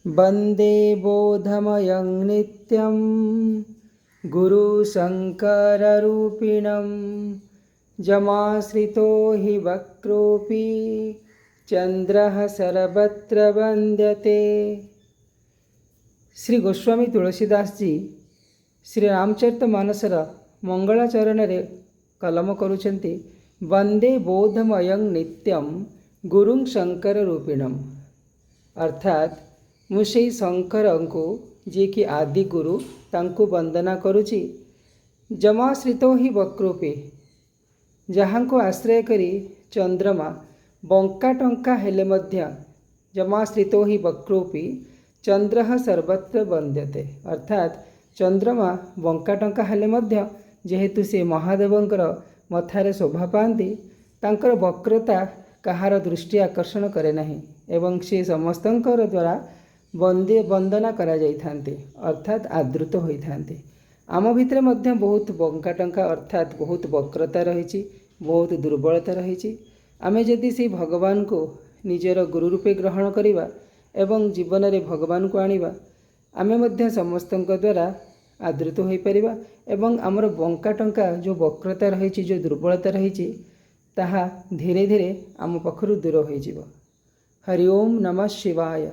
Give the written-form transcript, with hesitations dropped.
वन्दे बोधमयं नित्यं गुरुशङ्कररूपिणं जमाश्रितो हि वक्रोऽपि चन्द्रः सर्वत्र वन्द्यते। श्री गोस्वामी तुलसीदास जी श्री रामचरितमानसर मंगलाचरण कलम करुछन्ति वंदे बोधमयं नित्यं गुरुं शंकर रूपिणम। अर्थात मुझे शंकर को जी कि आदि गुरु तांको वंदना करुछि। जमाश्रितो ही वक्रोपे जहाँ को आश्रय करी चंद्रमा बंका टंका हेले मध्य जमाश्रितो ही वक्रोपी चंद्र सर्वत्र वंद्यते। अर्थात चंद्रमा बंका टंका हेले मध्य जेहेतु से महादेवंकर मथारे शोभा पाती तांकर वक्रता कहार दृष्टि आकर्षण करे नहीं एवं से समस्तंकर द्वारा वंदना करा जाइथान्ते अर्थात आदृत होइथान्ते। आम भितर मध्य बहुत बंका टंका अर्थात बहुत वक्रता रही, बहुत दुर्बलता रही। आमे जदि से भगवान को निजर गुरु रूपे ग्रहण करिबा एवं जीवन रे भगवान को आनिबा आमे मध्य समस्तंक द्वारा आदृत हो पारिबा एवं आमर बंका टंका जो वक्रता रही, जो दुर्बलता रही ताहा धीरे धीरे आम पाखरु दूर हो। हरि ओम नमः शिवाय।